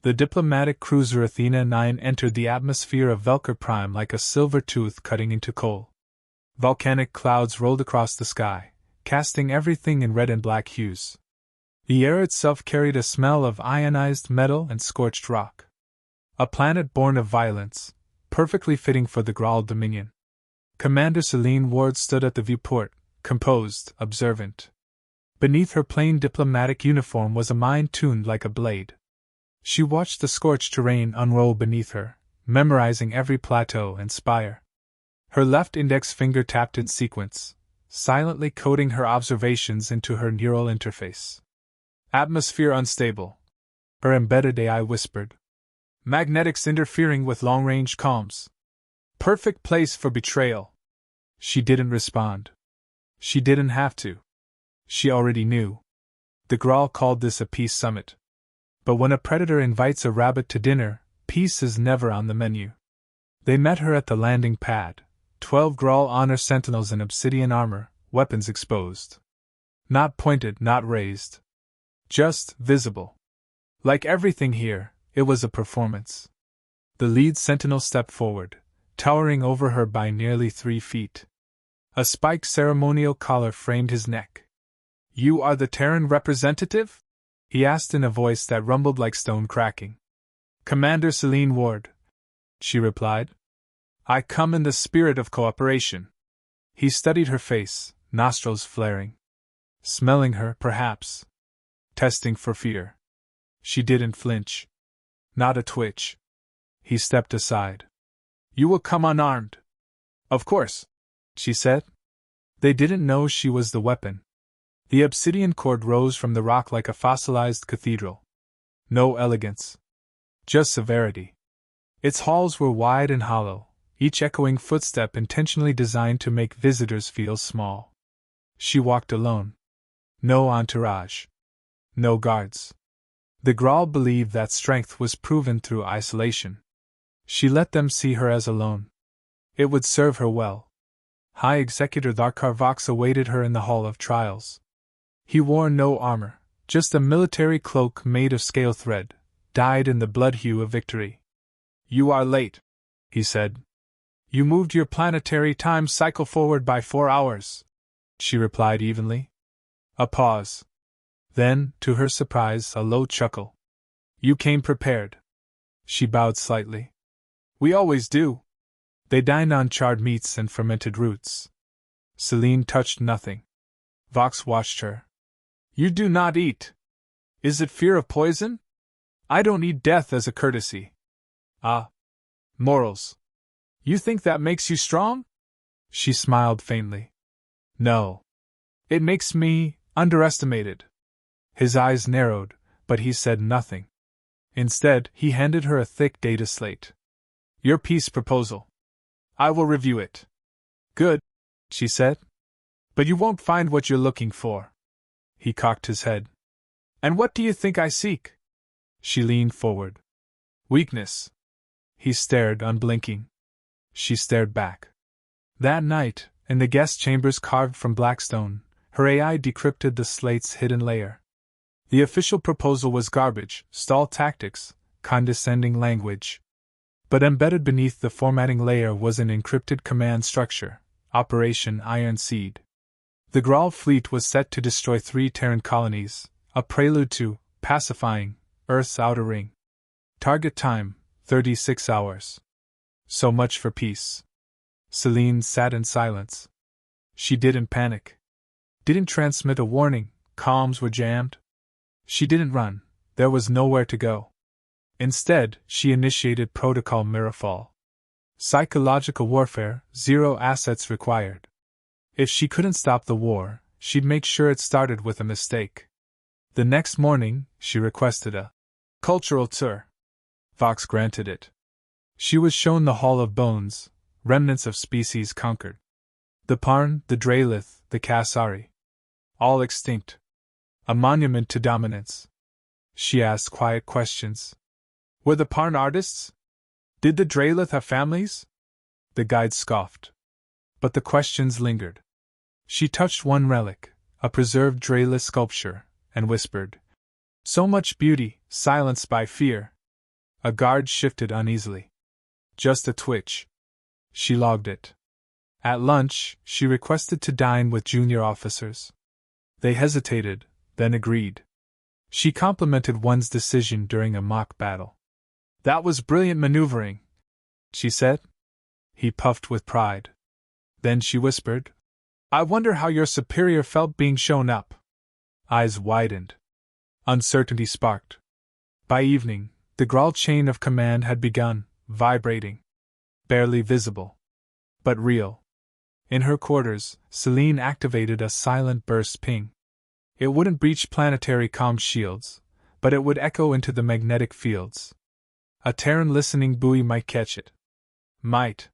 The diplomatic cruiser Athena 9 entered the atmosphere of Velker Prime like a silver tooth cutting into coal. Volcanic clouds rolled across the sky, casting everything in red and black hues. The air itself carried a smell of ionized metal and scorched rock. A planet born of violence, perfectly fitting for the Graal Dominion. Commander Selene Ward stood at the viewport, composed, observant. Beneath her plain diplomatic uniform was a mind tuned like a blade. She watched the scorched terrain unroll beneath her, memorizing every plateau and spire. Her left index finger tapped in sequence, silently coding her observations into her neural interface. Atmosphere unstable, her embedded AI whispered. Magnetics interfering with long-range comms. Perfect place for betrayal. She didn't respond. She didn't have to. She already knew. The Graal called this a peace summit. But when a predator invites a rabbit to dinner, peace is never on the menu. They met her at the landing pad, 12 Graal honor sentinels in obsidian armor, weapons exposed. Not pointed, not raised. Just visible. Like everything here, it was a performance. The lead sentinel stepped forward, towering over her by nearly 3 feet. A spiked ceremonial collar framed his neck. "You are the Terran representative?" he asked in a voice that rumbled like stone cracking. "Commander Selene Ward," she replied. "I come in the spirit of cooperation." He studied her face, nostrils flaring. Smelling her, perhaps. Testing for fear. She didn't flinch. Not a twitch. He stepped aside. "You will come unarmed." "Of course," she said. They didn't know she was the weapon. The obsidian cord rose from the rock like a fossilized cathedral. No elegance. Just severity. Its halls were wide and hollow, each echoing footstep intentionally designed to make visitors feel small. She walked alone. No entourage. No guards. The Graal believed that strength was proven through isolation. She let them see her as alone. It would serve her well. High Executor Tharkar Vox awaited her in the Hall of Trials. He wore no armor, just a military cloak made of scale thread, dyed in the blood hue of victory. "You are late," he said. "You moved your planetary time cycle forward by 4 hours," she replied evenly. A pause. Then, to her surprise, a low chuckle. "You came prepared." She bowed slightly. "We always do." They dined on charred meats and fermented roots. Selene touched nothing. Vox watched her. "You do not eat. Is it fear of poison?" "I don't eat death as a courtesy." "Ah. Morals. You think that makes you strong?" She smiled faintly. "No. It makes me underestimated." His eyes narrowed, but he said nothing. Instead, he handed her a thick data slate. "Your peace proposal. I will review it." "Good," she said. "But you won't find what you're looking for." He cocked his head. "And what do you think I seek?" She leaned forward. "Weakness." He stared, unblinking. She stared back. That night, in the guest chambers carved from black stone, her AI decrypted the slate's hidden layer. The official proposal was garbage, stall tactics, condescending language. But embedded beneath the formatting layer was an encrypted command structure, Operation Iron Seed. The Graal fleet was set to destroy 3 Terran colonies, a prelude to pacifying Earth's outer ring. Target time, 36 hours. So much for peace. Selene sat in silence. She didn't panic. Didn't transmit a warning, comms were jammed. She didn't run, there was nowhere to go. Instead, she initiated Protocol Mirafall. Psychological warfare, 0 assets required. If she couldn't stop the war, she'd make sure it started with a mistake. The next morning, she requested a cultural tour. Vox granted it. She was shown the Hall of Bones, remnants of species conquered. The Parn, the Draelith, the Kasari. All extinct. A monument to dominance. She asked quiet questions. Were the Parn artists? Did the Draelith have families? The guide scoffed. But the questions lingered. She touched one relic, a preserved Draelith sculpture, and whispered, "So much beauty, silenced by fear. A guard shifted uneasily. Just a twitch. She logged it. At lunch, she requested to dine with junior officers. They hesitated, then agreed. She complimented one's decision during a mock battle. That was brilliant maneuvering, she said. He puffed with pride. Then she whispered, I wonder how your superior felt being shown up. Eyes widened. Uncertainty sparked. By evening, the Graal chain of command had begun, vibrating. Barely visible. But real. In her quarters, Selene activated a silent burst ping. It wouldn't breach planetary comm shields, but it would echo into the magnetic fields. A Terran listening buoy might catch it. Might.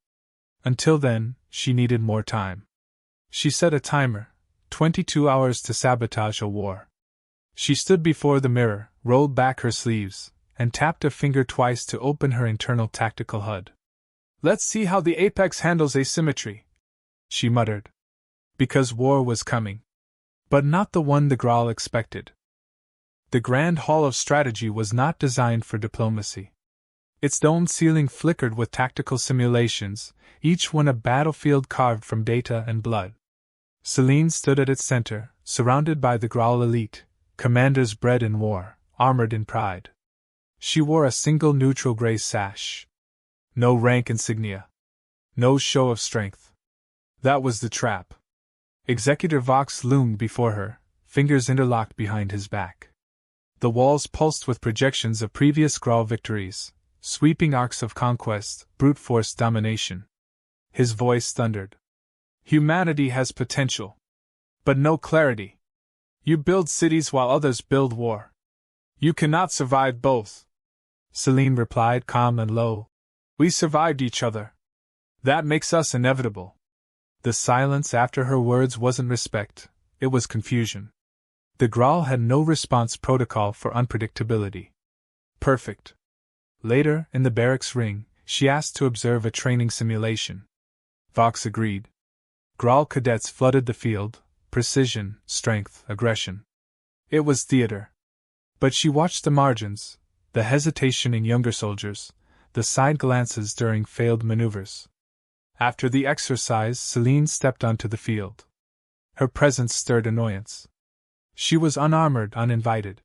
Until then, she needed more time. She set a timer, 22 hours to sabotage a war. She stood before the mirror, rolled back her sleeves, and tapped a finger twice to open her internal tactical HUD. Let's see how the Apex handles asymmetry, she muttered. Because war was coming. But not the one the Graal expected. The Grand Hall of Strategy was not designed for diplomacy. Its domed ceiling flickered with tactical simulations, each one a battlefield carved from data and blood. Selene stood at its center, surrounded by the Graal elite, commanders bred in war, armored in pride. She wore a single neutral gray sash. No rank insignia. No show of strength. That was the trap. Executor Vox loomed before her, fingers interlocked behind his back. The walls pulsed with projections of previous Graal victories, sweeping arcs of conquest, brute force domination. His voice thundered. Humanity has potential. But no clarity. You build cities while others build war. You cannot survive both. Selene replied calm and low. We survived each other. That makes us inevitable. The silence after her words wasn't respect, it was confusion. The Graal had no response protocol for unpredictability. Perfect. Later, in the barracks ring, she asked to observe a training simulation. Vox agreed. Graal cadets flooded the field, precision, strength, aggression. It was theater. But she watched the margins, the hesitation in younger soldiers, the side glances during failed maneuvers. After the exercise, Selene stepped onto the field. Her presence stirred annoyance. She was unarmored, uninvited.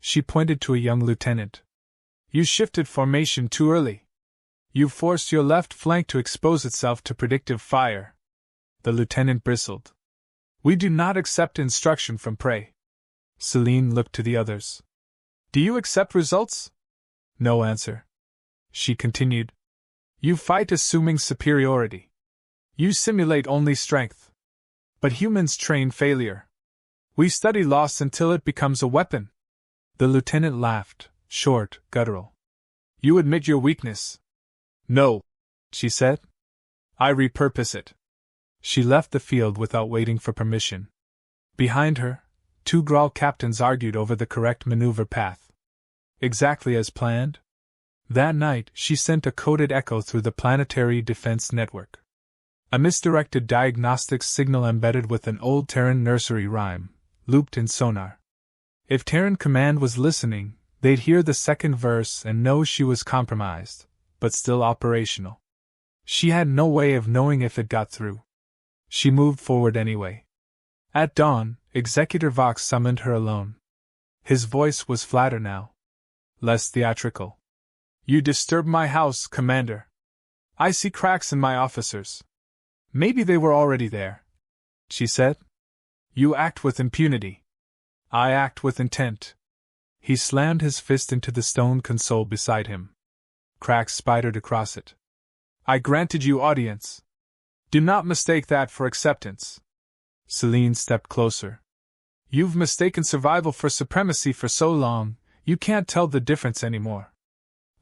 She pointed to a young lieutenant. You shifted formation too early. You forced your left flank to expose itself to predictive fire. The lieutenant bristled. We do not accept instruction from prey. Selene looked to the others. Do you accept results? No answer. She continued. You fight assuming superiority. You simulate only strength. But humans train failure. We study loss until it becomes a weapon. The lieutenant laughed, short, guttural. You admit your weakness. No, she said. I repurpose it. She left the field without waiting for permission. Behind her, two Graal captains argued over the correct maneuver path. Exactly as planned? That night, she sent a coded echo through the planetary defense network. A misdirected diagnostics signal embedded with an old Terran nursery rhyme, looped in sonar. If Terran command was listening, they'd hear the second verse and know she was compromised, but still operational. She had no way of knowing if it got through. She moved forward anyway. At dawn, Executor Vox summoned her alone. His voice was flatter now. Less theatrical. You disturb my house, Commander. I see cracks in my officers. Maybe they were already there, she said. You act with impunity. I act with intent. He slammed his fist into the stone console beside him. Cracks spidered across it. I granted you audience. Do not mistake that for acceptance. Selene stepped closer. You've mistaken survival for supremacy for so long, you can't tell the difference anymore.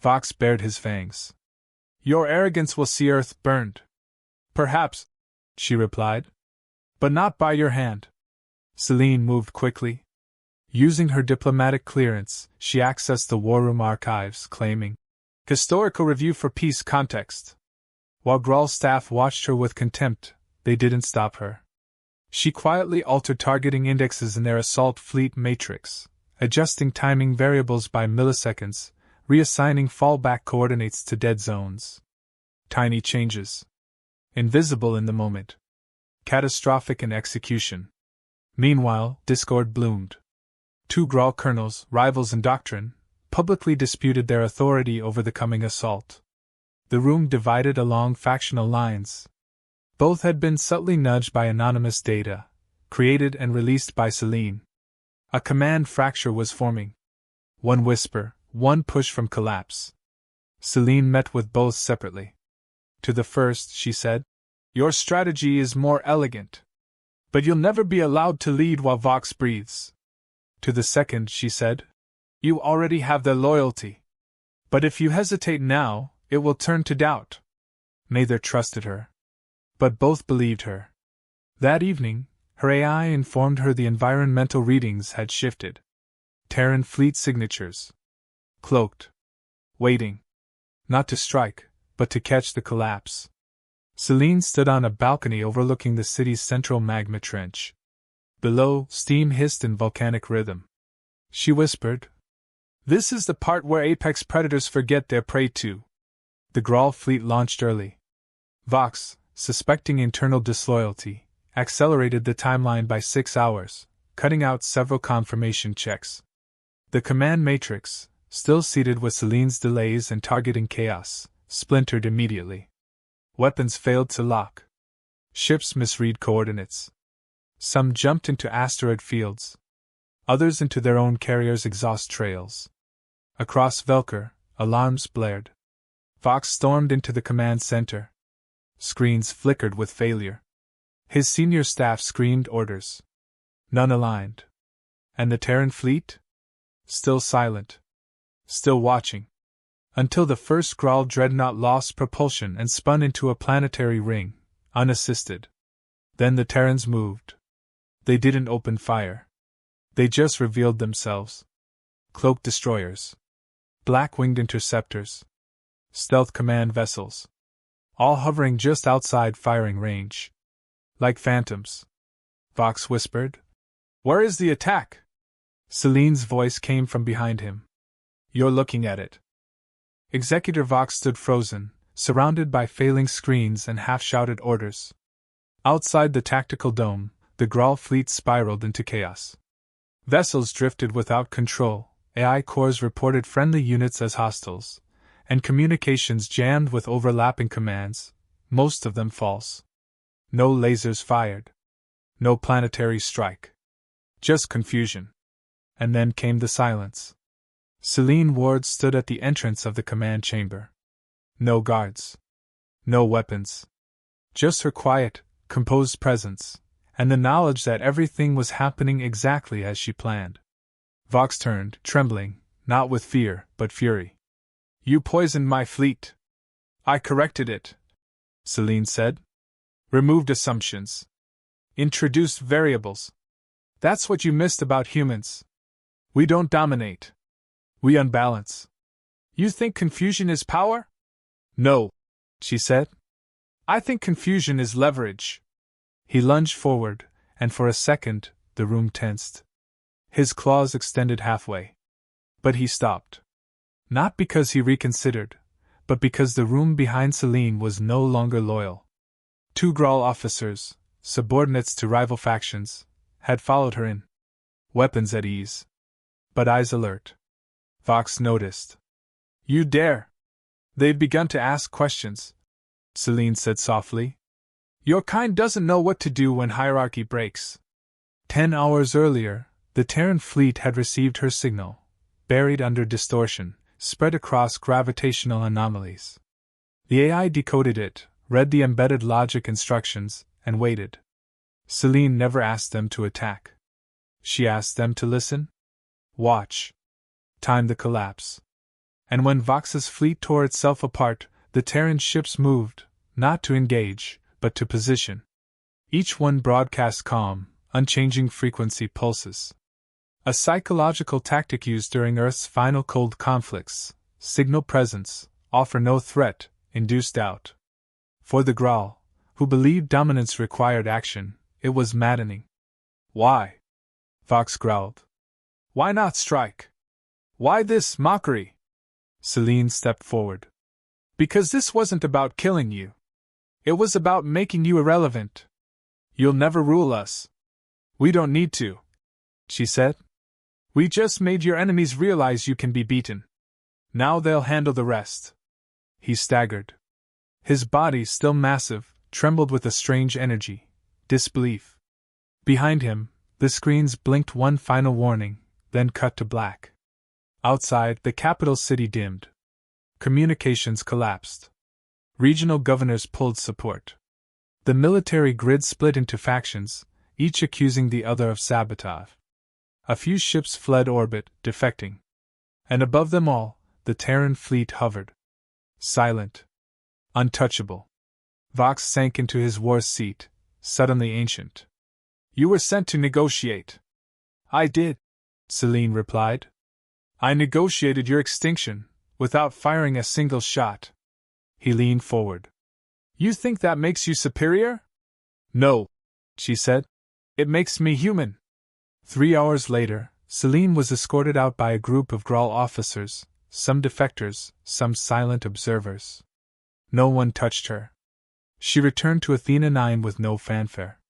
Vox bared his fangs. Your arrogance will see Earth burned. Perhaps, she replied. But not by your hand. Selene moved quickly. Using her diplomatic clearance, she accessed the War Room archives, claiming historical review for peace context. While Graal staff watched her with contempt, they didn't stop her. She quietly altered targeting indexes in their assault fleet matrix, adjusting timing variables by milliseconds, reassigning fallback coordinates to dead zones. Tiny changes. Invisible in the moment. Catastrophic in execution. Meanwhile, discord bloomed. Two Graal colonels, rivals in doctrine, publicly disputed their authority over the coming assault. The room divided along factional lines. Both had been subtly nudged by anonymous data, created and released by Selene. A command fracture was forming. One whisper, one push from collapse. Selene met with both separately. To the first, she said, "Your strategy is more elegant. But you'll never be allowed to lead while Vox breathes." To the second, she said, "You already have their loyalty. But if you hesitate now, it will turn to doubt." Neither trusted her. But both believed her. That evening, her AI informed her the environmental readings had shifted. Terran fleet signatures. Cloaked. Waiting. Not to strike, but to catch the collapse. Selene stood on a balcony overlooking the city's central magma trench. Below, steam hissed in volcanic rhythm. She whispered, "This is the part where apex predators forget their prey too." The Graal fleet launched early. Vox, suspecting internal disloyalty, accelerated the timeline by 6 hours, cutting out several confirmation checks. The command matrix, still seated with Selene's delays and targeting chaos, splintered immediately. Weapons failed to lock. Ships misread coordinates. Some jumped into asteroid fields. Others into their own carriers' exhaust trails. Across Velker, alarms blared. Vox stormed into the command center. Screens flickered with failure. His senior staff screamed orders. None aligned. And the Terran fleet? Still silent. Still watching. Until the first Graal dreadnought lost propulsion and spun into a planetary ring, unassisted. Then the Terrans moved. They didn't open fire. They just revealed themselves. Cloaked destroyers. Black-winged interceptors. Stealth command vessels. All hovering just outside firing range. Like phantoms. Vox whispered, "Where is the attack?" Selene's voice came from behind him. "You're looking at it." Executor Vox stood frozen, surrounded by failing screens and half-shouted orders. Outside the tactical dome, the Graal fleet spiraled into chaos. Vessels drifted without control, AI cores reported friendly units as hostiles, and communications jammed with overlapping commands, most of them false. No lasers fired. No planetary strike. Just confusion. And then came the silence. Selene Ward stood at the entrance of the command chamber. No guards. No weapons. Just her quiet, composed presence, and the knowledge that everything was happening exactly as she planned. Vox turned, trembling, not with fear, but fury. "You poisoned my fleet." "I corrected it," Selene said. "Removed assumptions. Introduced variables. That's what you missed about humans. We don't dominate. We unbalance. You think confusion is power?" "No," she said. "I think confusion is leverage." He lunged forward, and for a second, the room tensed. His claws extended halfway. But he stopped. Not because he reconsidered, but because the room behind Selene was no longer loyal. Two Graal officers, subordinates to rival factions, had followed her in. Weapons at ease. But eyes alert. Vox noticed. "You dare!" "They've begun to ask questions," Selene said softly. "Your kind doesn't know what to do when hierarchy breaks." 10 hours earlier, the Terran fleet had received her signal, buried under distortion, spread across gravitational anomalies. The AI decoded it, read the embedded logic instructions, and waited. Selene never asked them to attack. She asked them to listen, watch, time the collapse. And when Vox's fleet tore itself apart, the Terran ships moved, not to engage, but to position. Each one broadcast calm, unchanging frequency pulses. A psychological tactic used during Earth's final cold conflicts, signal presence, offer no threat, induce doubt. For the Graal, who believed dominance required action, it was maddening. "Why?" Vox growled. "Why not strike? Why this mockery?" Selene stepped forward. Because this wasn't about killing you. It was about making you irrelevant. You'll never rule us. We don't need to, she said. We just made your enemies realize you can be beaten. Now they'll handle the rest. He staggered. His body, still massive, trembled with a strange energy, disbelief. Behind him, the screens blinked one final warning, then cut to black. Outside, the capital city dimmed. Communications collapsed. Regional governors pulled support. The military grid split into factions, each accusing the other of sabotage. A few ships fled orbit, defecting. And above them all, the Terran fleet hovered. Silent. Untouchable. Vox sank into his war seat, suddenly ancient. You were sent to negotiate. I did, Selene replied. I negotiated your extinction, without firing a single shot. He leaned forward. You think that makes you superior? No, she said. It makes me human. 3 hours later, Selene was escorted out by a group of Graal officers, some defectors, some silent observers. No one touched her. She returned to Athena 9 with no fanfare.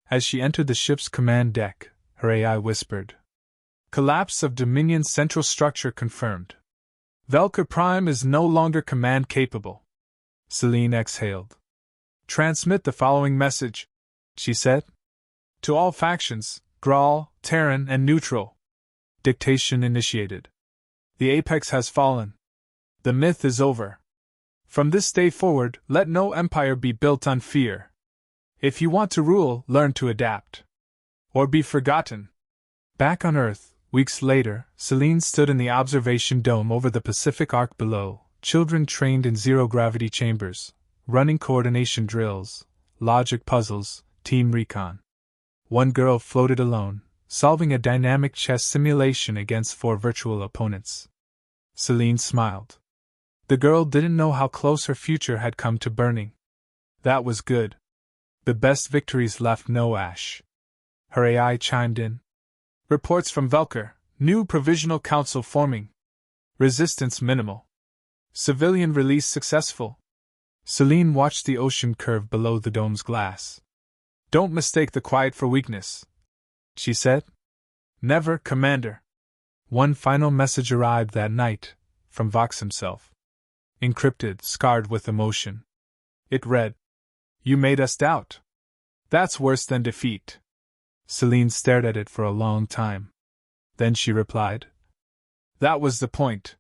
As she entered the ship's command deck, her AI whispered. Collapse of Dominion's central structure confirmed. Velka Prime is no longer command-capable. Selene exhaled. Transmit the following message, she said. To all factions, Graal, Terran, and neutral. Dictation initiated. The apex has fallen. The myth is over. From this day forward, let no empire be built on fear. If you want to rule, learn to adapt. Or be forgotten. Back on Earth, weeks later, Selene stood in the observation dome over the Pacific Arc below, children trained in zero-gravity chambers, running coordination drills, logic puzzles, team recon. One girl floated alone, solving a dynamic chess simulation against 4 virtual opponents. Selene smiled. The girl didn't know how close her future had come to burning. That was good. The best victories left no ash. Her AI chimed in. Reports from Velker, new provisional council forming. Resistance minimal. Civilian release successful. Selene watched the ocean curve below the dome's glass. Don't mistake the quiet for weakness, she said. Never, Commander. One final message arrived that night, from Vox himself. Encrypted, scarred with emotion. It read, You made us doubt. That's worse than defeat. Selene stared at it for a long time. Then she replied, That was the point.